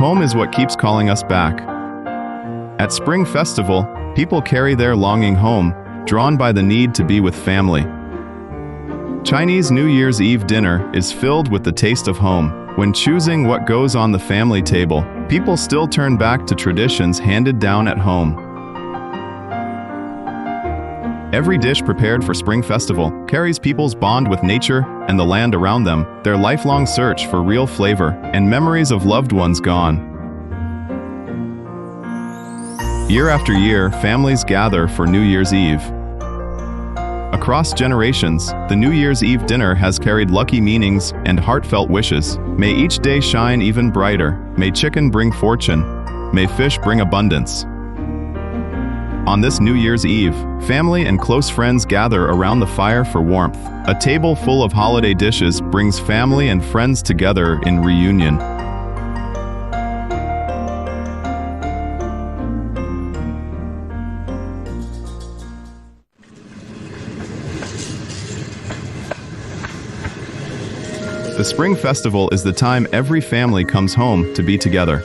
Home is what keeps calling us back. At Spring Festival, people carry their longing home, drawn by the need to be with family. Chinese New Year's Eve dinner is filled with the taste of home. When choosing what goes on the family table, people still turn back to traditions handed down at home. Every dish prepared for Spring Festival carries people's bond with nature and the land around them, their lifelong search for real flavor, and memories of loved ones gone. Year after year, families gather for New Year's Eve. Across generations, the New Year's Eve dinner has carried lucky meanings and heartfelt wishes. May each day shine even brighter. May chicken bring fortune. May fish bring abundance. On this New Year's Eve, family and close friends gather around the fire for warmth. A table full of holiday dishes brings family and friends together in reunion. The Spring Festival is the time every family comes home to be together.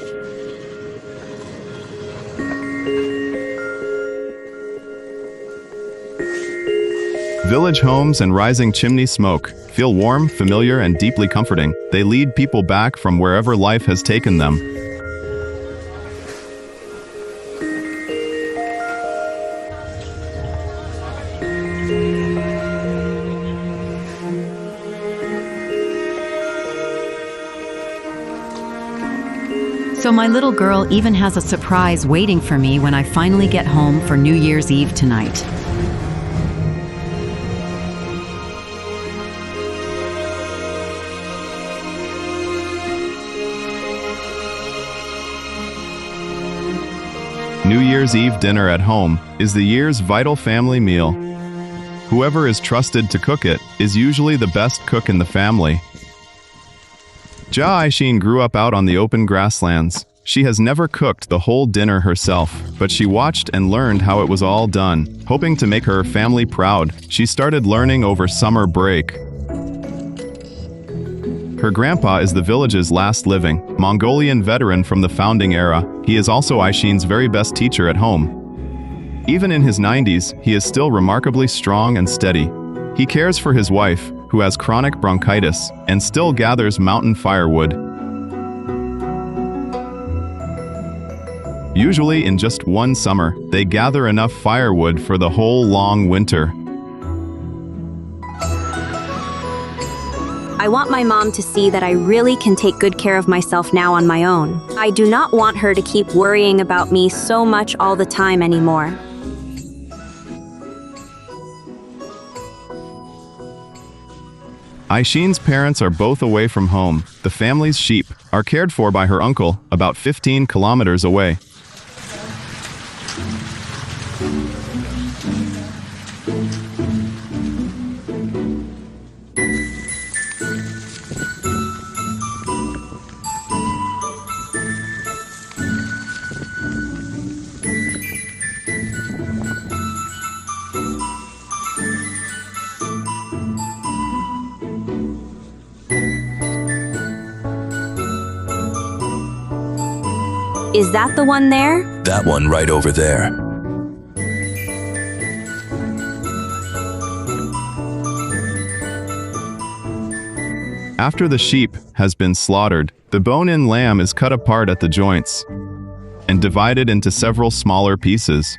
Village homes and rising chimney smoke feel warm, familiar, and deeply comforting. They lead people back from wherever life has taken them. So my little girl even has a surprise waiting for me when I finally get home for New Year's Eve tonight. New Year's Eve dinner at home is the year's vital family meal. Whoever is trusted to cook it is usually the best cook in the family. Jia Aishin grew up out on the open grasslands. She has never cooked the whole dinner herself, but she watched and learned how it was all done. Hoping to make her family proud, she started learning over summer break. Her grandpa is the village's last living Mongolian veteran from the founding era. He is also Aishin's very best teacher at home. Even in his 90s, he is still remarkably strong and steady. He cares for his wife, who has chronic bronchitis, and still gathers mountain firewood. Usually in just one summer, they gather enough firewood for the whole long winter. I want my mom to see that I really can take good care of myself now on my own. I do not want her to keep worrying about me so much all the time anymore. Aishin's parents are both away from home. The family's sheep are cared for by her uncle, about 15 kilometers away. Is that the one there? That one right over there. After the sheep has been slaughtered, the bone-in lamb is cut apart at the joints and divided into several smaller pieces.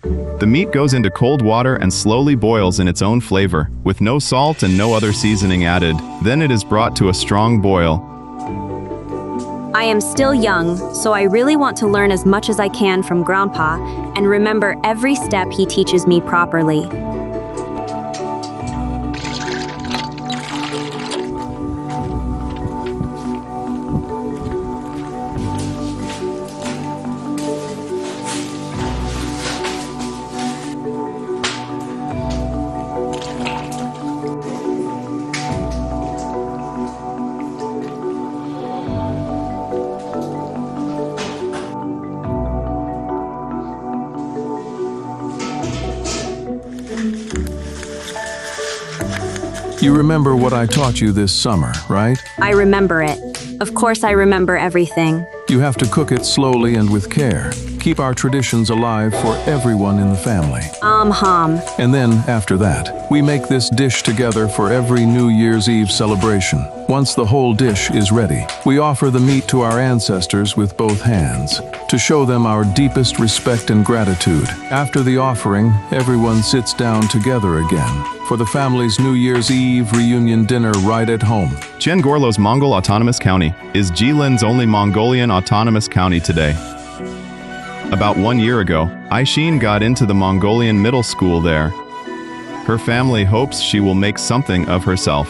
The meat goes into cold water and slowly boils in its own flavor, with no salt and no other seasoning added. Then it is brought to a strong boil. I am still young, so I really want to learn as much as I can from Grandpa and remember every step he teaches me properly. You remember what I taught you this summer, right? I remember it. Of course I remember everything. You have to cook it slowly and with care. Keep our traditions alive for everyone in the family. Hum. And then, after that, we make this dish together for every New Year's Eve celebration. Once the whole dish is ready, we offer the meat to our ancestors with both hands, to show them our deepest respect and gratitude. After the offering, everyone sits down together again for the family's New Year's Eve reunion dinner right at home. Gorlo's Mongol Autonomous County is Jilin's only Mongolian autonomous county today. About 1 year ago, Aishin got into the Mongolian middle school there. Her family hopes she will make something of herself.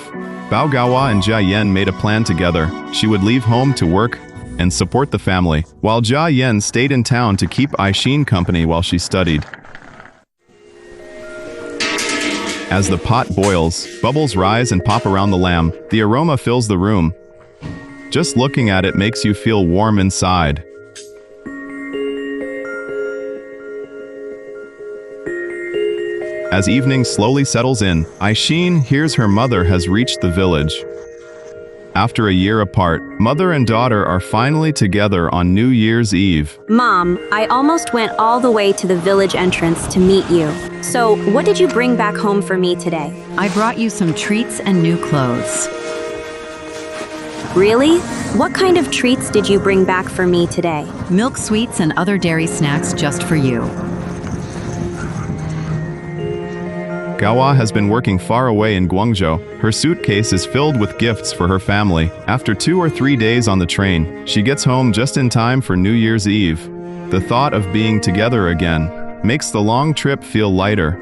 Bao Gawa and Jia Yen made a plan together. She would leave home to work and support the family, while Jia Yen stayed in town to keep Aishin company while she studied. As the pot boils, bubbles rise and pop around the lamb. The aroma fills the room. Just looking at it makes you feel warm inside. As evening slowly settles in, Aishin hears her mother has reached the village. After a year apart, mother and daughter are finally together on New Year's Eve. Mom, I almost went all the way to the village entrance to meet you. So, what did you bring back home for me today? I brought you some treats and new clothes. Really? What kind of treats did you bring back for me today? Milk sweets and other dairy snacks just for you. Gawa has been working far away in Guangzhou. Her suitcase is filled with gifts for her family. After 2 or 3 days on the train, she gets home just in time for New Year's Eve. The thought of being together again makes the long trip feel lighter.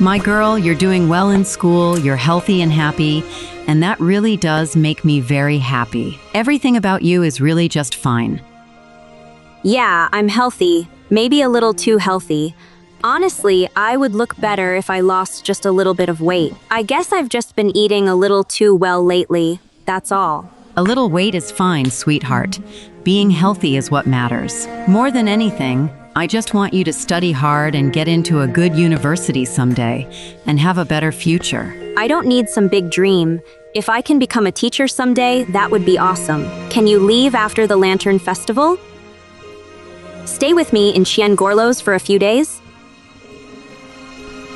My girl, you're doing well in school, you're healthy and happy, and that really does make me very happy. Everything about you is really just fine. Yeah, I'm healthy. Maybe a little too healthy. Honestly, I would look better if I lost just a little bit of weight. I guess I've just been eating a little too well lately. That's all. A little weight is fine, sweetheart. Being healthy is what matters. More than anything, I just want you to study hard and get into a good university someday and have a better future. I don't need some big dream. If I can become a teacher someday, that would be awesome. Can you leave after the Lantern Festival? Stay with me in Gorlo's for a few days?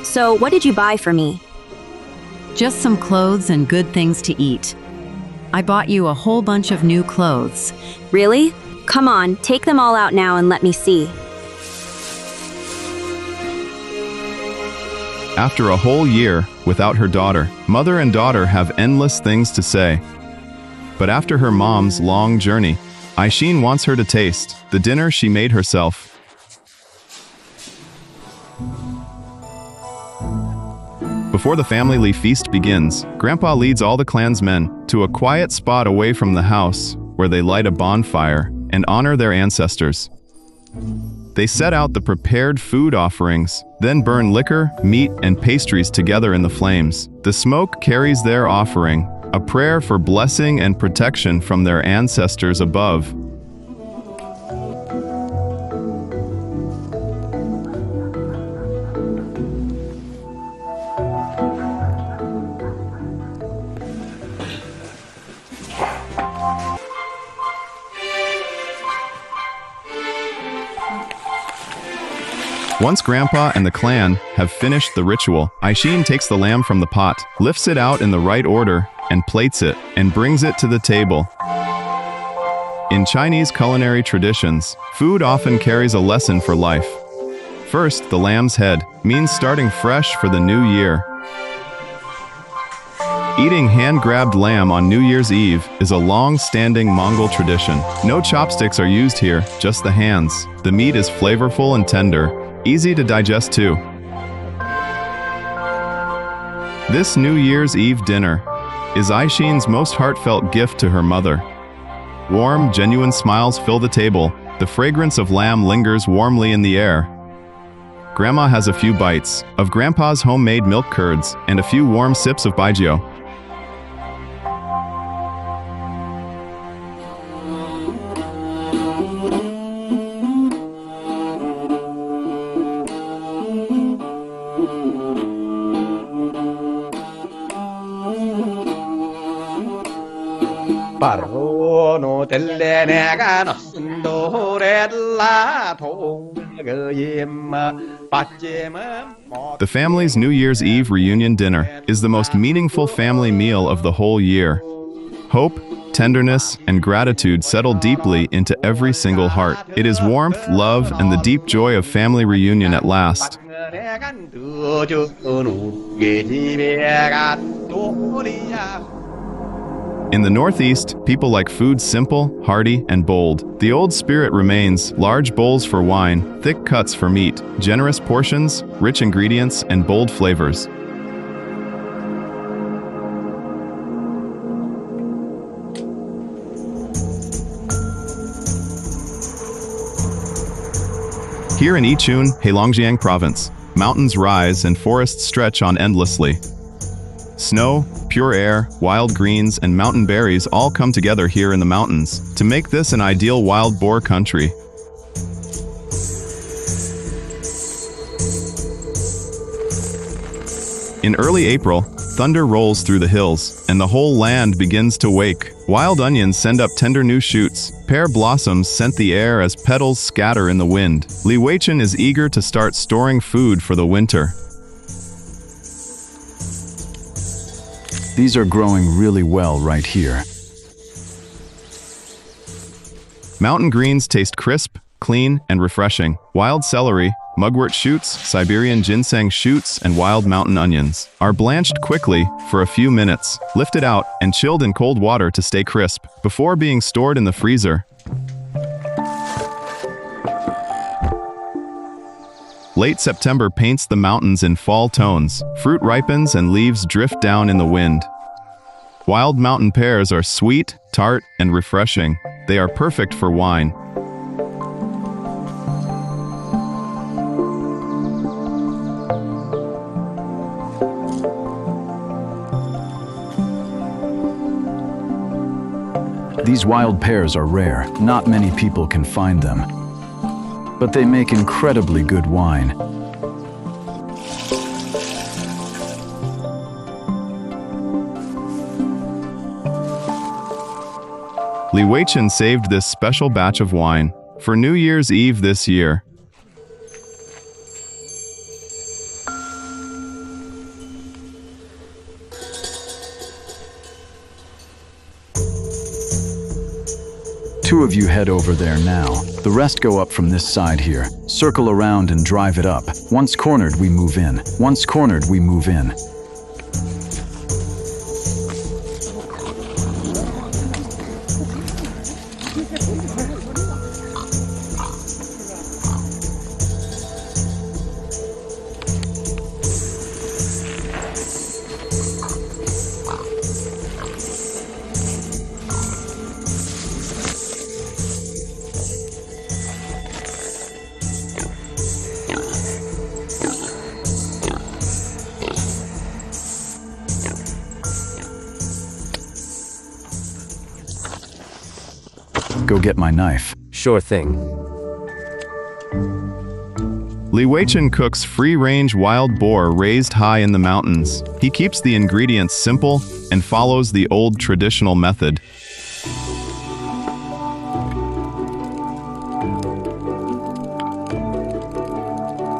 So, what did you buy for me? Just some clothes and good things to eat. I bought you a whole bunch of new clothes. Really? Come on, take them all out now and let me see. After a whole year without her daughter, mother and daughter have endless things to say. But after her mom's long journey, Aishin wants her to taste the dinner she made herself. Before the family feast begins, Grandpa leads all the clansmen to a quiet spot away from the house where they light a bonfire and honor their ancestors. They set out the prepared food offerings, then burn liquor, meat, and pastries together in the flames. The smoke carries their offering, a prayer for blessing and protection from their ancestors above. Once Grandpa and the clan have finished the ritual, Aishin takes the lamb from the pot, lifts it out in the right order, and plates it, and brings it to the table. In Chinese culinary traditions, food often carries a lesson for life. First, the lamb's head means starting fresh for the new year. Eating hand-grabbed lamb on New Year's Eve is a long-standing Mongol tradition. No chopsticks are used here, just the hands. The meat is flavorful and tender, easy to digest too. This New Year's Eve dinner is Aishin's most heartfelt gift to her mother. Warm, genuine smiles fill the table The fragrance of lamb lingers warmly in the air. Grandma has a few bites of Grandpa's homemade milk curds and a few warm sips of baijiu. The family's New Year's Eve reunion dinner is the most meaningful family meal of the whole year. Hope, tenderness, and gratitude settle deeply into every single heart. It is warmth, love, and the deep joy of family reunion at last. In the Northeast, people like food simple, hearty, and bold. The old spirit remains: large bowls for wine, thick cuts for meat, generous portions, rich ingredients, and bold flavors. Here in Yichun, Heilongjiang Province, mountains rise and forests stretch on endlessly. Snow, pure air, wild greens, and mountain berries all come together here in the mountains to make this an ideal wild boar country. In early April, thunder rolls through the hills, and the whole land begins to wake. Wild onions send up tender new shoots. Pear blossoms scent the air as petals scatter in the wind. Li Weichen is eager to start storing food for the winter. These are growing really well right here. Mountain greens taste crisp, clean, and refreshing. Wild celery, mugwort shoots, Siberian ginseng shoots, and wild mountain onions are blanched quickly for a few minutes, lifted out, and chilled in cold water to stay crisp, before being stored in the freezer. Late September paints the mountains in fall tones. Fruit ripens and leaves drift down in the wind. Wild mountain pears are sweet, tart, and refreshing. They are perfect for wine. These wild pears are rare. Not many people can find them. But they make incredibly good wine. Li Weichen saved this special batch of wine for New Year's Eve this year. Two of you head over there now. The rest go up from this side here. Circle around and drive it up. Once cornered, we move in. Once cornered, we move in. Go get my knife. Sure thing. Li Weichen cooks free-range wild boar raised high in the mountains. He keeps the ingredients simple and follows the old traditional method.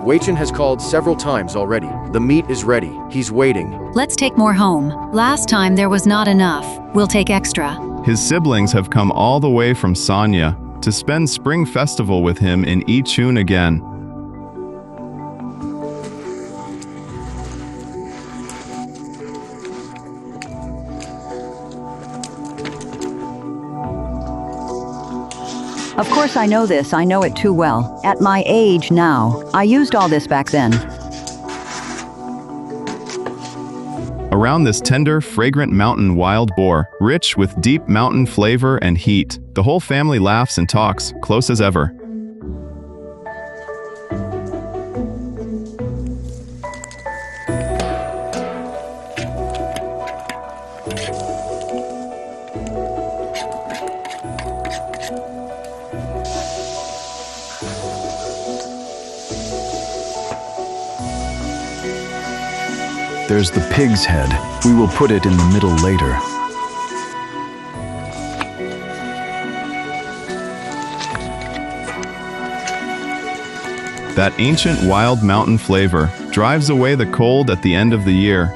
Weichen has called several times already. The meat is ready. He's waiting. Let's take more home. Last time there was not enough. We'll take extra. His siblings have come all the way from Sanya to spend Spring Festival with him in Yichun again. Of course I know this, I know it too well. At my age now, I used all this back then. Around this tender, fragrant mountain wild boar, rich with deep mountain flavor and heat, the whole family laughs and talks, close as ever. There's the pig's head. We will put it in the middle later. That ancient wild mountain flavor drives away the cold at the end of the year.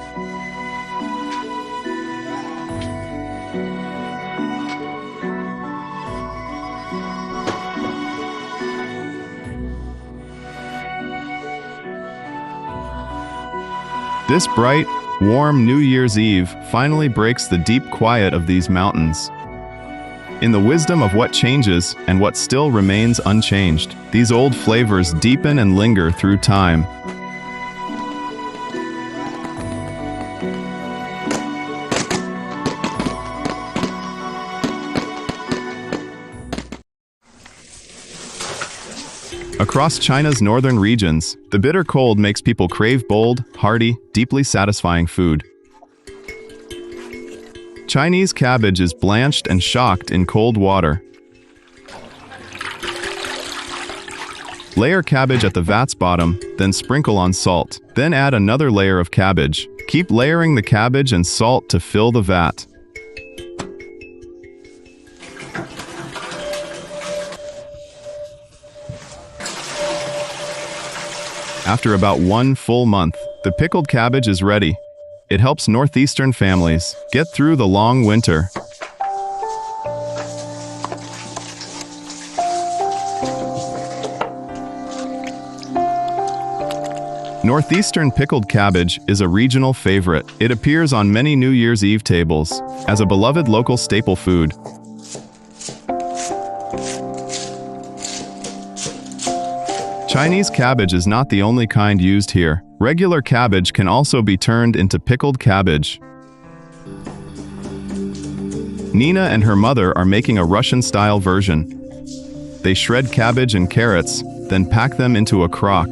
This bright, warm New Year's Eve finally breaks the deep quiet of these mountains. In the wisdom of what changes and what still remains unchanged, these old flavors deepen and linger through time. Across China's northern regions, the bitter cold makes people crave bold, hearty, deeply satisfying food. Chinese cabbage is blanched and shocked in cold water. Layer cabbage at the vat's bottom, then sprinkle on salt. Then add another layer of cabbage. Keep layering the cabbage and salt to fill the vat. After about 1 full month, the pickled cabbage is ready. It helps northeastern families get through the long winter. Northeastern pickled cabbage is a regional favorite. It appears on many New Year's Eve tables as a beloved local staple food. Chinese cabbage is not the only kind used here. Regular cabbage can also be turned into pickled cabbage. Nina and her mother are making a Russian-style version. They shred cabbage and carrots, then pack them into a crock.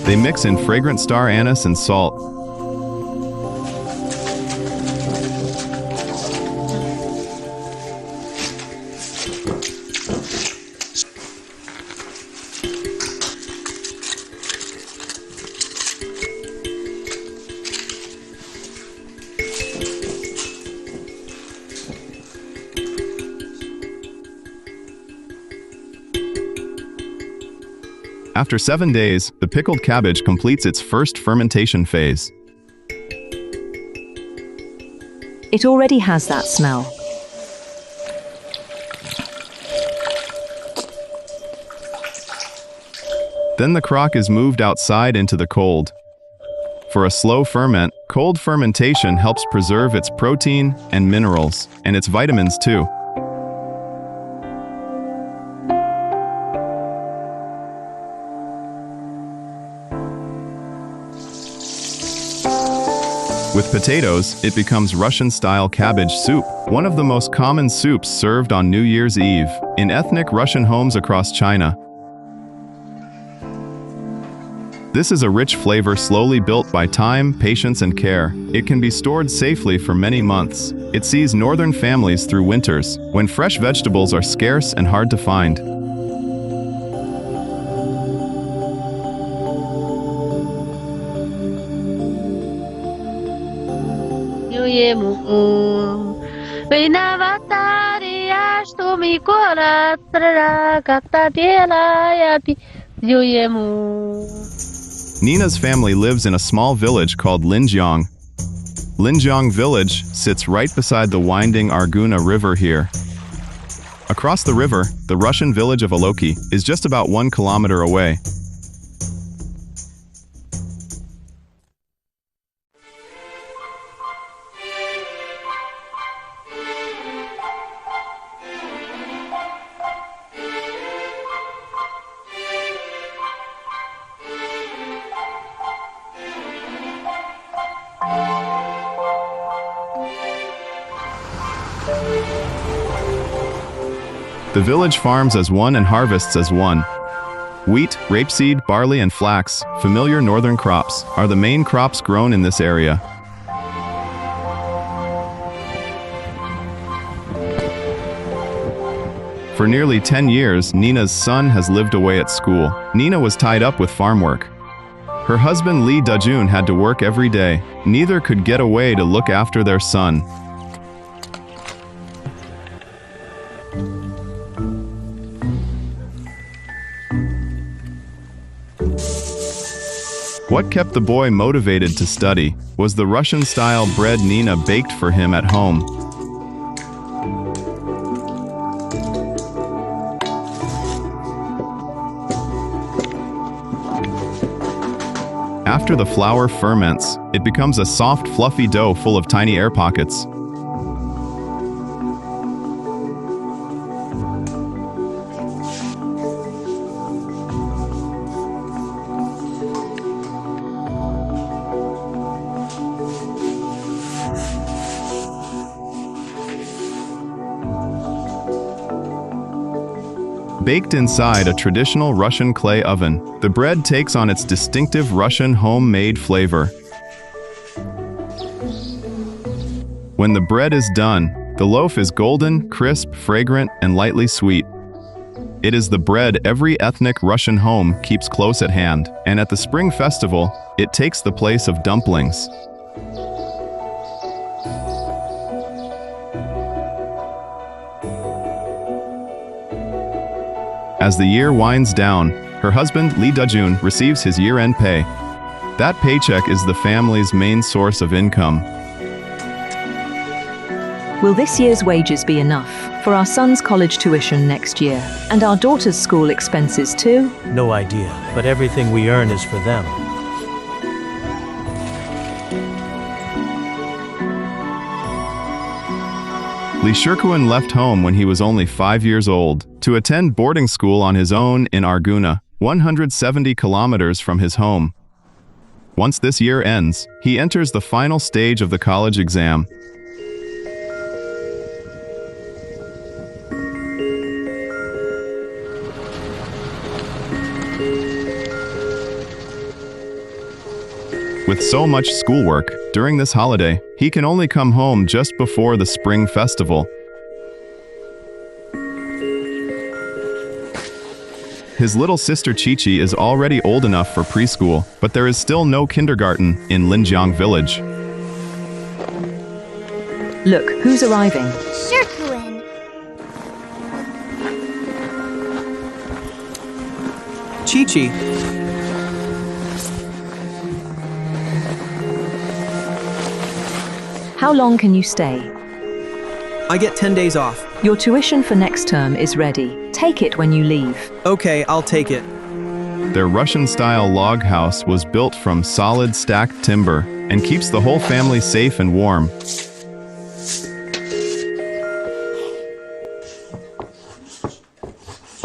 They mix in fragrant star anise and salt. After 7 days, the pickled cabbage completes its first fermentation phase. It already has that smell. Then the crock is moved outside into the cold. For a slow ferment, cold fermentation helps preserve its protein and minerals, and its vitamins too. With potatoes, it becomes Russian-style cabbage soup, one of the most common soups served on New Year's Eve in ethnic Russian homes across China. This is a rich flavor slowly built by time, patience, and care. It can be stored safely for many months. It sees northern families through winters, when fresh vegetables are scarce and hard to find. Nina's family lives in a small village called Linjiang. Linjiang village sits right beside the winding Arguna River here. Across the river, the Russian village of Aloki is just about 1 kilometer away. The village farms as one and harvests as one. Wheat, rapeseed, barley, and flax, familiar northern crops, are the main crops grown in this area. For nearly 10 years, Nina's son has lived away at school. Nina was tied up with farm work. Her husband Lee Dajun had to work every day. Neither could get away to look after their son. What kept the boy motivated to study was the Russian-style bread Nina baked for him at home. After the flour ferments, it becomes a soft, fluffy dough full of tiny air pockets. Baked inside a traditional Russian clay oven, the bread takes on its distinctive Russian homemade flavor. When the bread is done, the loaf is golden, crisp, fragrant, and lightly sweet. It is the bread every ethnic Russian home keeps close at hand, and at the Spring Festival, it takes the place of dumplings. As the year winds down, her husband, Lee Dajun, receives his year-end pay. That paycheck is the family's main source of income. Will this year's wages be enough for our son's college tuition next year and our daughter's school expenses too? No idea, but everything we earn is for them. Lee Shirkuan left home when he was only 5 years old to attend boarding school on his own in Arguna, 170 kilometers from his home. Once this year ends, he enters the final stage of the college exam. With so much schoolwork, during this holiday, he can only come home just before the Spring Festival. His little sister Chi-Chi is already old enough for preschool, but there is still no kindergarten in Linjiang village. Look, who's arriving? Shirkuin. Chi-Chi. How long can you stay? I get 10 days off. Your tuition for next term is ready. Take it when you leave. Okay, I'll take it. Their Russian-style log house was built from solid stacked timber and keeps the whole family safe and warm.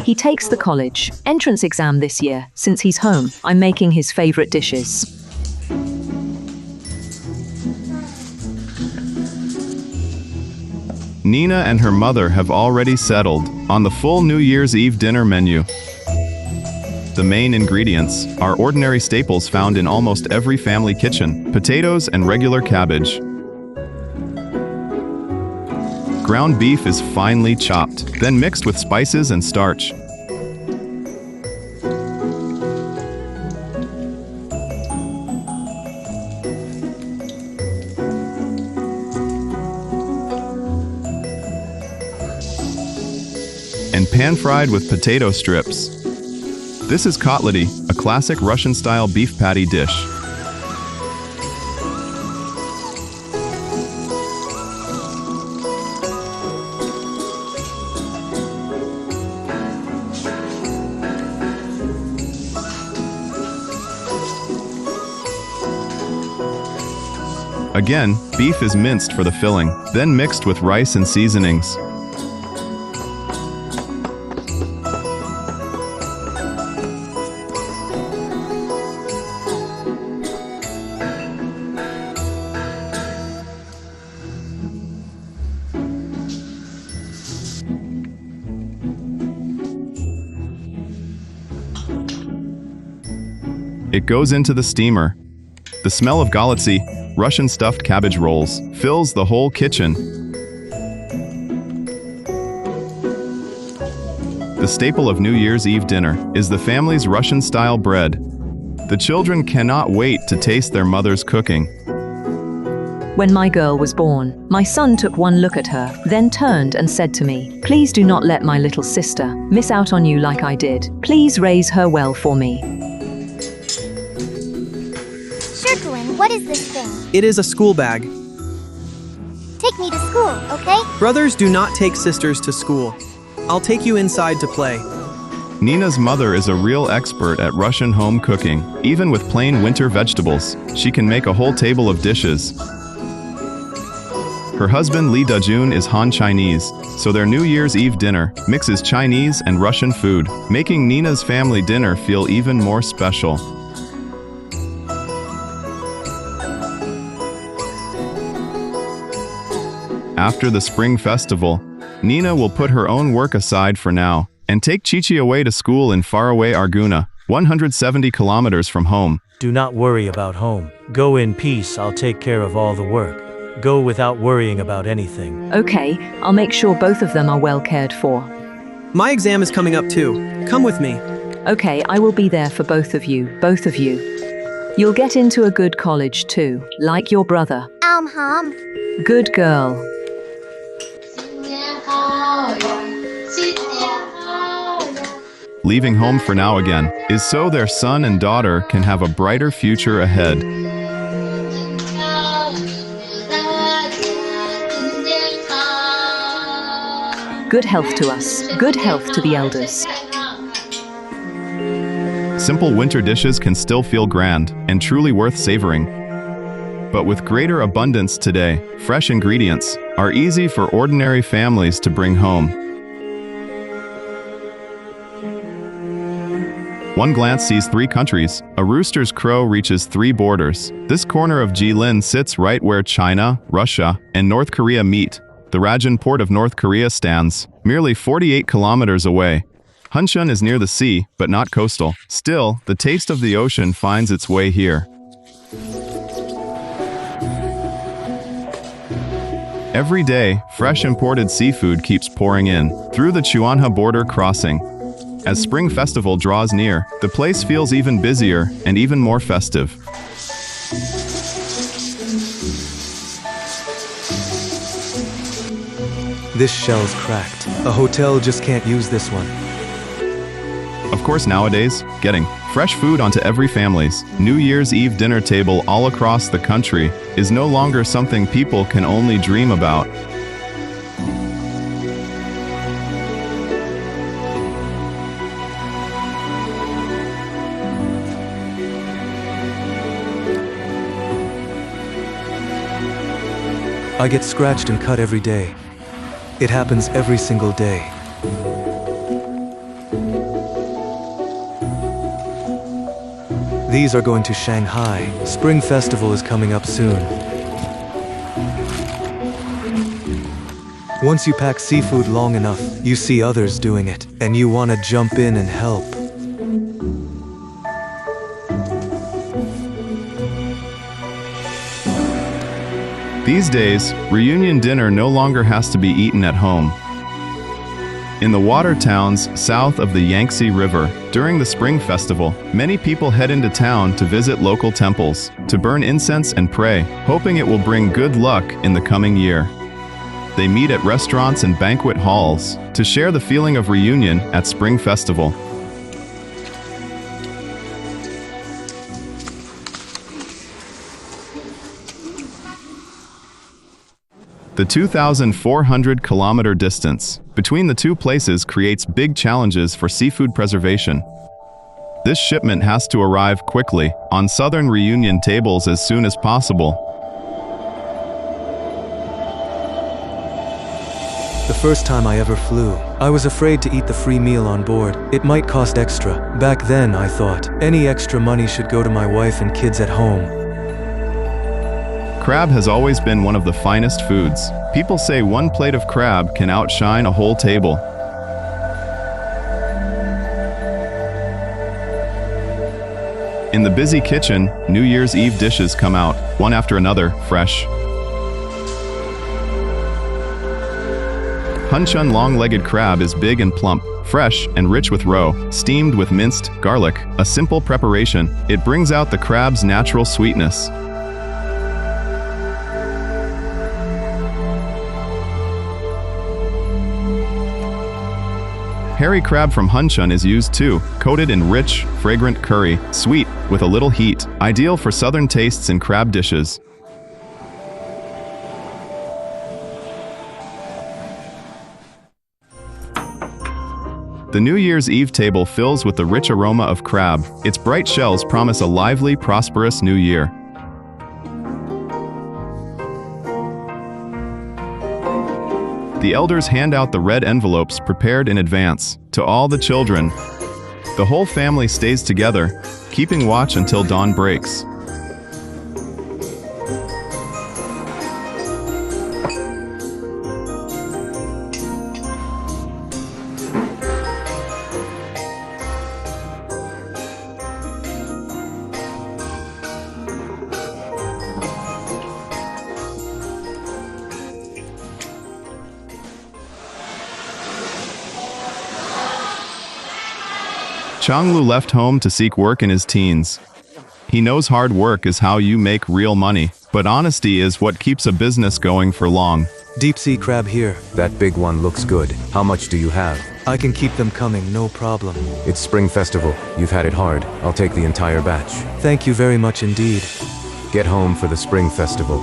He takes the college entrance exam this year. Since he's home, I'm making his favorite dishes. Nina and her mother have already settled on the full New Year's Eve dinner menu. The main ingredients are ordinary staples found in almost every family kitchen: potatoes and regular cabbage. Ground beef is finely chopped, then mixed with spices and starch. And pan-fried with potato strips. This is kotlety, a classic Russian-style beef patty dish. Again, beef is minced for the filling, then mixed with rice and seasonings. it goes into the steamer. The smell of galatsy, Russian stuffed cabbage rolls, fills the whole kitchen. The staple of New Year's Eve dinner is the family's Russian-style bread. The children cannot wait to taste their mother's cooking. When my girl was born, my son took one look at her, then turned and said to me, "Please do not let my little sister miss out on you like I did. Please raise her well for me." Shirtlin, what is this thing? It is a school bag. Take me to school, okay? Brothers do not take sisters to school. I'll take you inside to play. Nina's mother is a real expert at Russian home cooking. Even with plain winter vegetables, she can make a whole table of dishes. Her husband Lee Dajun is Han Chinese, so their New Year's Eve dinner mixes Chinese and Russian food, making Nina's family dinner feel even more special. After the Spring Festival, Nina will put her own work aside for now and take Chichi away to school in faraway Arguna, 170 kilometers from home. Do not worry about home. Go in peace, I'll take care of all the work. Go without worrying about anything. Okay, I'll make sure both of them are well cared for. My exam is coming up too. Come with me. Okay, I will be there for both of you. You'll get into a good college too, like your brother. Hum. Good girl. Leaving home for now again is so their son and daughter can have a brighter future ahead. Good health to us. Good health to the elders. Simple winter dishes can still feel grand and truly worth savoring. But with greater abundance today, fresh ingredients are easy for ordinary families to bring home. One glance sees 3 countries. A rooster's crow reaches 3 borders. This corner of Jilin sits right where China, Russia, and North Korea meet. The Rajan port of North Korea stands merely 48 kilometers away. Hunchun is near the sea, but not coastal. Still, the taste of the ocean finds its way here. Every day, fresh imported seafood keeps pouring in through the Chuanha border crossing. As Spring Festival draws near, the place feels even busier and even more festive. This shell's cracked. A hotel just can't use this one. Of course, nowadays, getting fresh food onto every family's New Year's Eve dinner table all across the country is no longer something people can only dream about. I get scratched and cut every day. It happens every single day. These are going to Shanghai. Spring Festival is coming up soon. Once you pack seafood long enough, you see others doing it, and you want to jump in and help. These days, reunion dinner no longer has to be eaten at home. In the water towns south of the Yangtze River, during the Spring Festival, many people head into town to visit local temples, to burn incense and pray, hoping it will bring good luck in the coming year. They meet at restaurants and banquet halls to share the feeling of reunion at Spring Festival. The 2,400-kilometer distance between the two places creates big challenges for seafood preservation. This shipment has to arrive quickly on southern reunion tables as soon as possible. The first time I ever flew, I was afraid to eat the free meal on board. It might cost extra. Back then, I thought, any extra money should go to my wife and kids at home. Crab has always been one of the finest foods. People say one plate of crab can outshine a whole table. In In the busy kitchen, New Year's Eve dishes come out, one after another, fresh. Hunchun long-legged crab is big and plump, fresh and rich with roe, steamed with minced garlic. A simple preparation, it brings out the crab's natural sweetness. Hairy crab from Hunchun is used too, coated in rich, fragrant curry, sweet, with a little heat, ideal for southern tastes in crab dishes. The New Year's Eve table fills with the rich aroma of crab. Its bright shells promise a lively, prosperous new year. The elders hand out the red envelopes prepared in advance to all the children. The whole family stays together, keeping watch until dawn breaks. Changlu left home to seek work in his teens. He knows hard work is how you make real money, but honesty is what keeps a business going for long. Deep sea crab here. That big one looks good. How much do you have? I can keep them coming, no problem. It's Spring Festival. You've had it hard. I'll take the entire batch. Thank you very much indeed. Get home for the Spring Festival.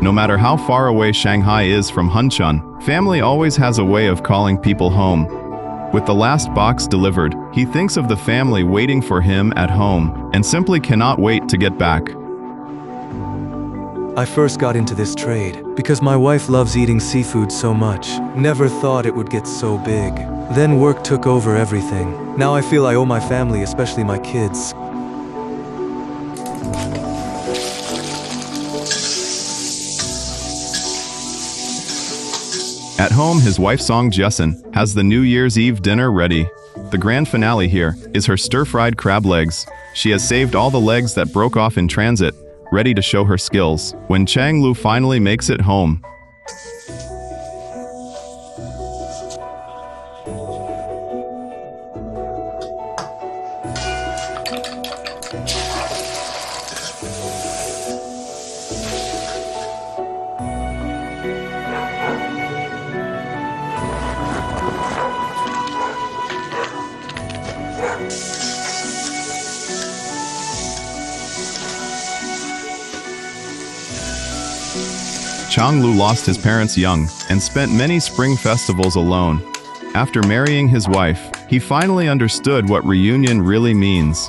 No matter how far away Shanghai is from Hunchun, family always has a way of calling people home. With the last box delivered, he thinks of the family waiting for him at home, and simply cannot wait to get back. I first got into this trade because my wife loves eating seafood so much. Never thought it would get so big. Then work took over everything. Now I feel I owe my family, especially my kids. At home, his wife Song Jessen has the New Year's Eve dinner ready. The grand finale here is her stir-fried crab legs. She has saved all the legs that broke off in transit, ready to show her skills, when Chang Lu finally makes it home. Chang Lu lost his parents young and spent many spring festivals alone. After marrying his wife, he finally understood what reunion really means.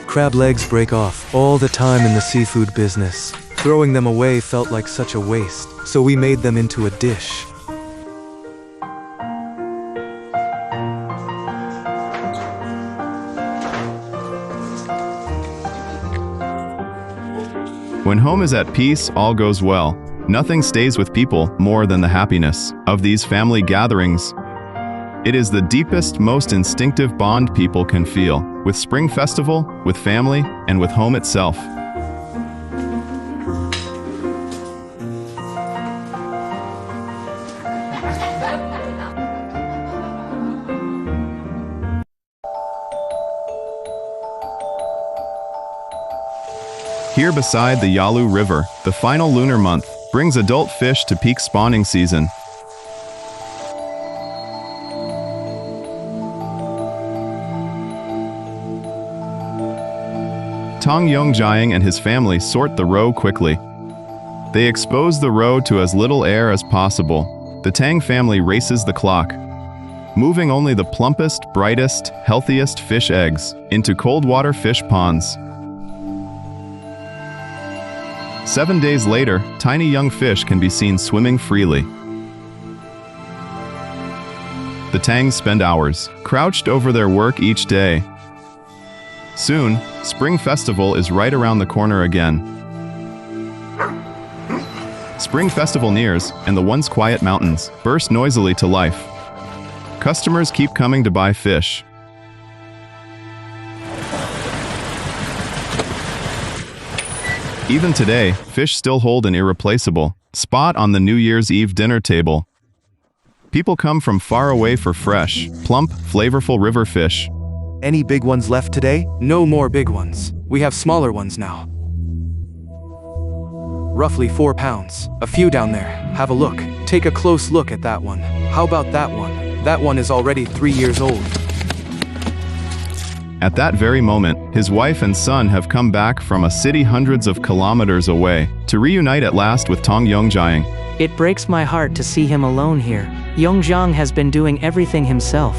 Crab legs break off all the time in the seafood business. Throwing them away felt like such a waste, so we made them into a dish. When home is at peace, all goes well. Nothing stays with people more than the happiness of these family gatherings. It is the deepest, most instinctive bond people can feel, with Spring Festival, with family, and with home itself. Here beside the Yalu River, the final lunar month brings adult fish to peak spawning season. Tong Yongjiang and his family sort the roe quickly. They expose the roe to as little air as possible. The Tang family races the clock, moving only the plumpest, brightest, healthiest fish eggs into cold water fish ponds. 7 days later, tiny young fish can be seen swimming freely. The Tangs spend hours, crouched over their work each day. Soon, Spring Festival is right around the corner again. Spring festival nears, and the once quiet mountains burst noisily to life. Customers keep coming to buy fish. Even today, fish still hold an irreplaceable spot on the New Year's Eve dinner table. People come from far away for fresh, plump, flavorful river fish. Any big ones left today? No more big ones. We have smaller ones now. Roughly 4 pounds. A few down there. Have a look. Take a close look at that one. How about that one? That one is already 3 years old. At that very moment, his wife and son have come back from a city hundreds of kilometers away to reunite at last with Tong Yongjiang. It breaks my heart to see him alone here. Yongjiang has been doing everything himself.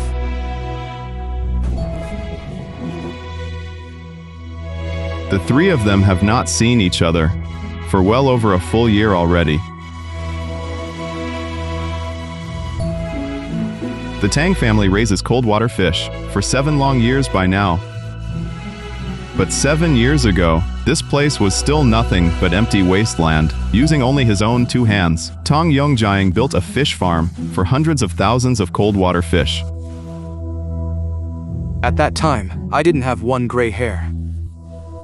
The three of them have not seen each other for well over a full year already. The Tang family raises cold water fish for 7 long years by now. But 7 years ago, this place was still nothing but empty wasteland. Using only his own 2 hands, Tong Yongjiang built a fish farm for hundreds of thousands of cold water fish. At that time, I didn't have one gray hair.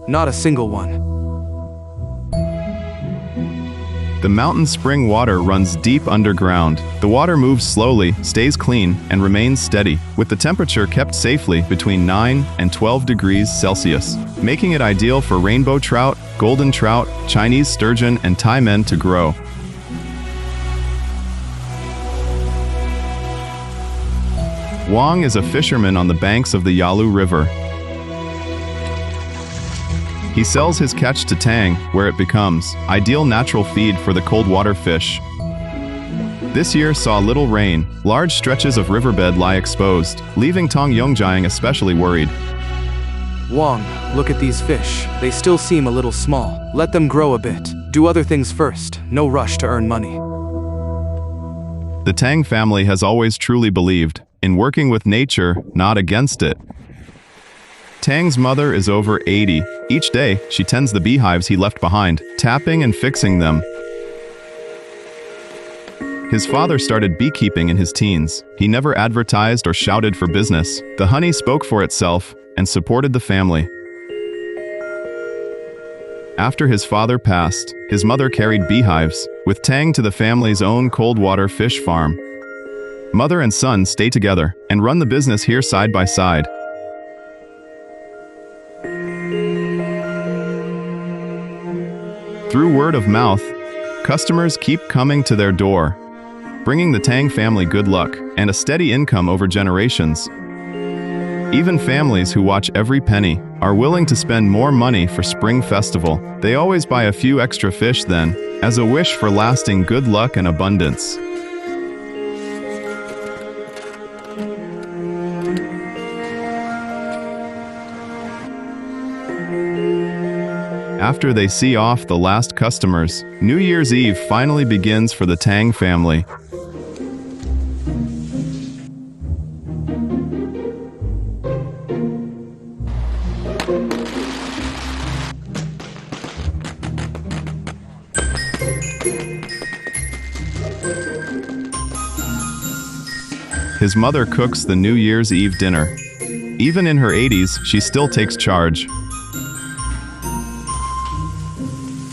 Not a single one. The mountain spring water runs deep underground. The water moves slowly, stays clean, and remains steady, with the temperature kept safely between 9 and 12 degrees Celsius, making it ideal for rainbow trout, golden trout, Chinese sturgeon, and taimen to grow. Wang is a fisherman on the banks of the Yalu River. He sells his catch to Tang, where it becomes ideal natural feed for the cold water fish. This year saw little rain. Large stretches of riverbed lie exposed, leaving Tong Yongjiang especially worried. Wang, look at these fish. They still seem a little small. Let them grow a bit. Do other things first. No rush to earn money. The Tang family has always truly believed in working with nature, not against it. Tang's mother is over 80. Each day, she tends the beehives he left behind, tapping and fixing them. His father started beekeeping in his teens. He never advertised or shouted for business. The honey spoke for itself and supported the family. After his father passed, his mother carried beehives with Tang to the family's own cold water fish farm. Mother and son stay together and run the business here side by side. Through word of mouth, customers keep coming to their door, bringing the Tang family good luck and a steady income over generations. Even families who watch every penny are willing to spend more money for Spring Festival. They always buy a few extra fish then, as a wish for lasting good luck and abundance. After they see off the last customers, New Year's Eve finally begins for the Tang family. His mother cooks the New Year's Eve dinner. Even in her 80s, she still takes charge.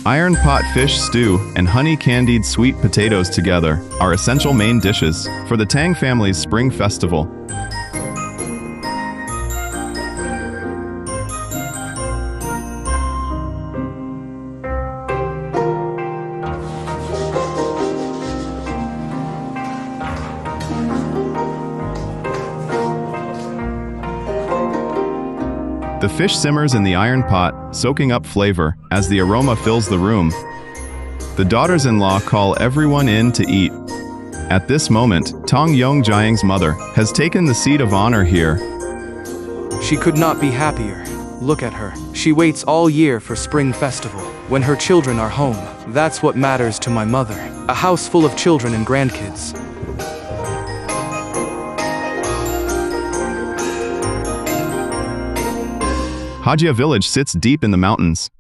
Iron pot fish stew and honey-candied sweet potatoes together are essential main dishes for the Tang family's Spring Festival. The fish simmers in the iron pot, soaking up flavor as the aroma fills the room. The daughters-in-law call everyone in to eat. At this moment, Tong Yongjiang's mother has taken the seat of honor here. She could not be happier. Look at her. She waits all year for Spring Festival. When her children are home, that's what matters to my mother. A house full of children and grandkids. Hajia village sits deep in the mountains.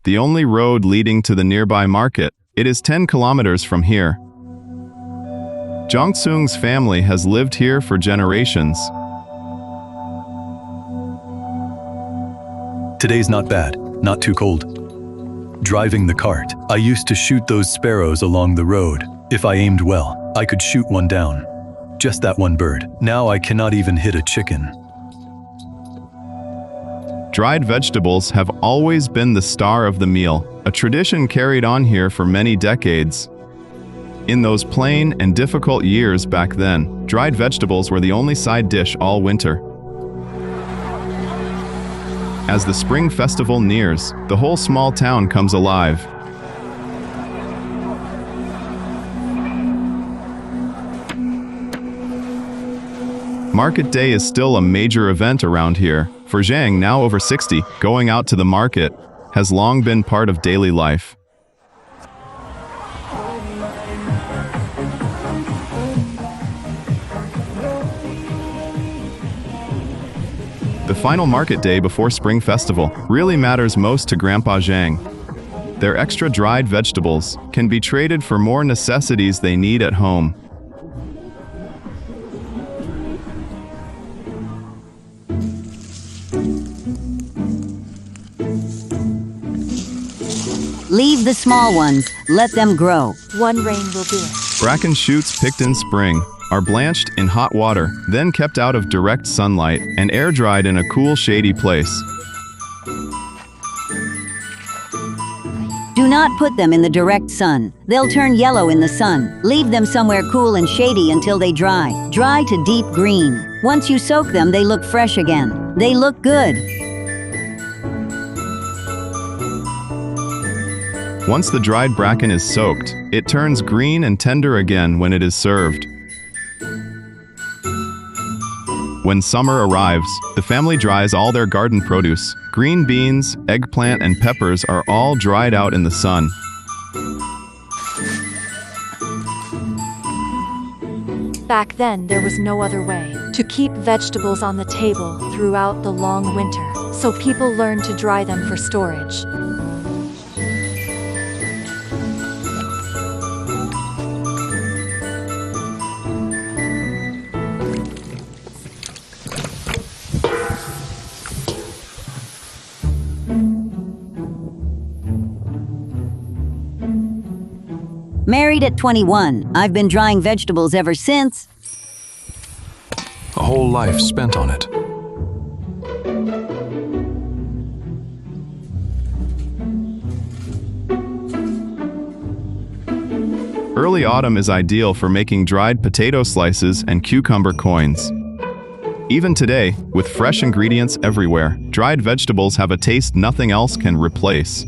The only road leading to the nearby market, It is 10 kilometers from here. Zhang family has lived here for generations. Today's not bad, not too cold. Driving the cart, I used to shoot those sparrows along the road. If I aimed well, I could shoot one down. Just that one bird. Now I cannot even hit a chicken. Dried vegetables have always been the star of the meal, a tradition carried on here for many decades. In those plain and difficult years back then, dried vegetables were the only side dish all winter. As the Spring Festival nears, the whole small town comes alive. Market day is still a major event around here. For Zhang, now over 60, going out to the market has long been part of daily life. The final market day before Spring Festival really matters most to Grandpa Zhang. Their extra dried vegetables can be traded for more necessities they need at home. Leave the small ones, let them grow. One rain will do it. Bracken shoots picked in spring are blanched in hot water, then kept out of direct sunlight and air-dried in a cool, shady place. Do not put them in the direct sun. They'll turn yellow in the sun. Leave them somewhere cool and shady until they dry. Dry to deep green. Once you soak them, they look fresh again. They look good. Once the dried bracken is soaked, it turns green and tender again when it is served. When summer arrives, the family dries all their garden produce. Green beans, eggplant, and peppers are all dried out in the sun. Back then, there was no other way to keep vegetables on the table throughout the long winter, so people learned to dry them for storage. Married at 21, I've been drying vegetables ever since. A whole life spent on it. Early autumn is ideal for making dried potato slices and cucumber coins. Even today, with fresh ingredients everywhere, dried vegetables have a taste nothing else can replace.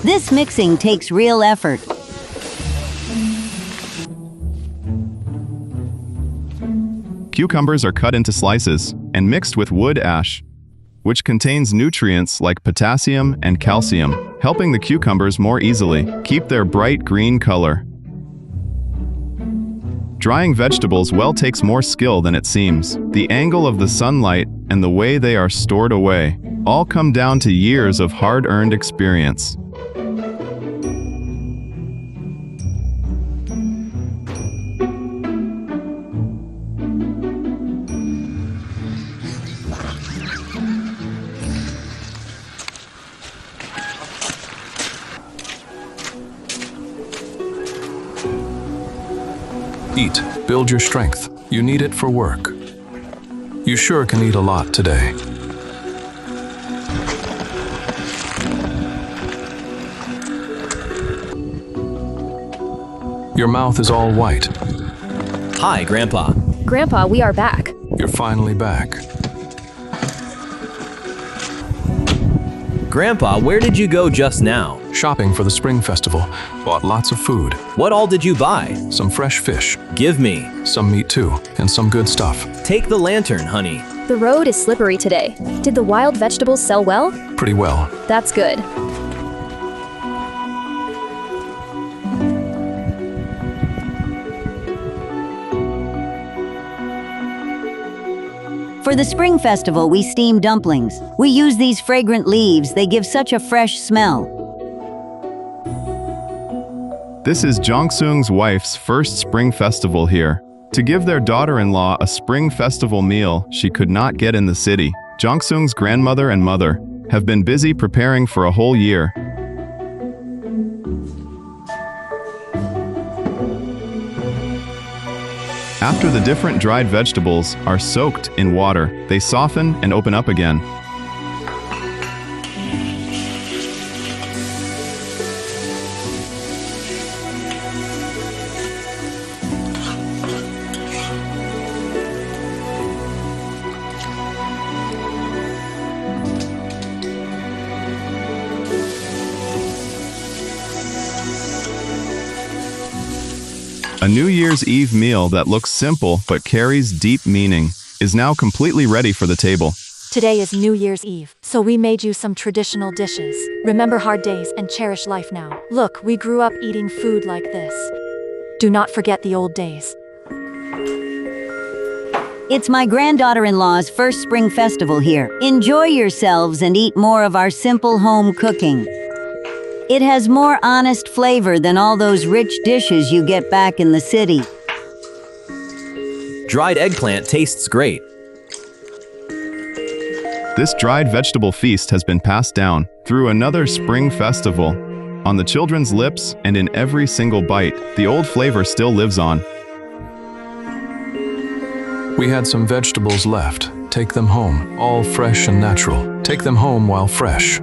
This mixing takes real effort. Cucumbers are cut into slices and mixed with wood ash, which contains nutrients like potassium and calcium, helping the cucumbers more easily keep their bright green color. Drying vegetables well takes more skill than it seems. The angle of the sunlight and the way they are stored away all come down to years of hard-earned experience. Eat, build your strength. You need it for work. You sure can eat a lot today. Your mouth is all white. Hi, Grandpa. Grandpa, we are back. You're finally back. Grandpa, where did you go just now? Shopping for the Spring Festival. Bought lots of food. What all did you buy? Some fresh fish. Give me. Some meat too, and some good stuff. Take the lantern, honey. The road is slippery today. Did the wild vegetables sell well? Pretty well. That's good. For the Spring Festival, we steam dumplings. We use these fragrant leaves. They give such a fresh smell. This is Jongseung's wife's first Spring Festival here. To give their daughter-in-law a Spring Festival meal she could not get in the city, Jongseung's grandmother and mother have been busy preparing for a whole year. After the different dried vegetables are soaked in water, they soften and open up again. A New Year's Eve meal that looks simple but carries deep meaning is now completely ready for the table. Today is New Year's Eve, so we made you some traditional dishes. Remember hard days and cherish life now. Look, we grew up eating food like this. Do not forget the old days. It's my granddaughter-in-law's first Spring Festival here. Enjoy yourselves and eat more of our simple home cooking. It has more honest flavor than all those rich dishes you get back in the city. Dried eggplant tastes great. This dried vegetable feast has been passed down through another Spring Festival. On the children's lips and in every single bite, the old flavor still lives on. We had some vegetables left. Take them home, all fresh and natural. Take them home while fresh.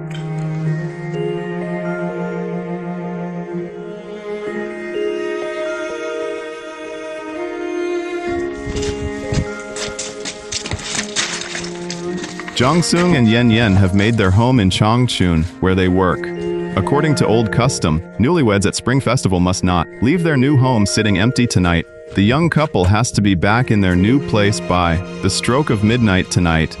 Jongseung and Yen Yen have made their home in Changchun, where they work. According to old custom, newlyweds at Spring Festival must not leave their new home sitting empty tonight. The young couple has to be back in their new place by the stroke of midnight tonight.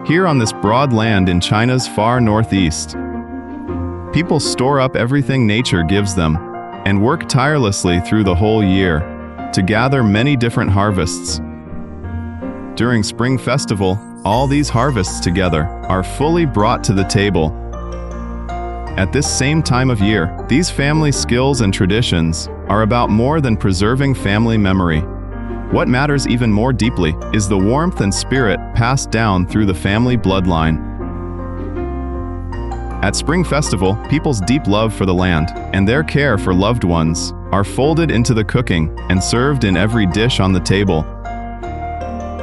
Here on this broad land in China's far northeast, people store up everything nature gives them and work tirelessly through the whole year to gather many different harvests. During Spring Festival, all these harvests together are fully brought to the table. At this same time of year, these family skills and traditions are about more than preserving family memory. What matters even more deeply is the warmth and spirit passed down through the family bloodline. At Spring Festival, people's deep love for the land and their care for loved ones are folded into the cooking and served in every dish on the table.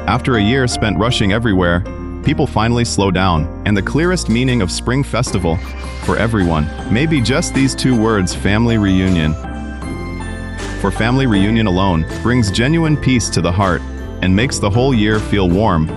After a year spent rushing everywhere, people finally slow down, and the clearest meaning of Spring Festival for everyone may be just these two words: family reunion. For family reunion alone brings genuine peace to the heart and makes the whole year feel warm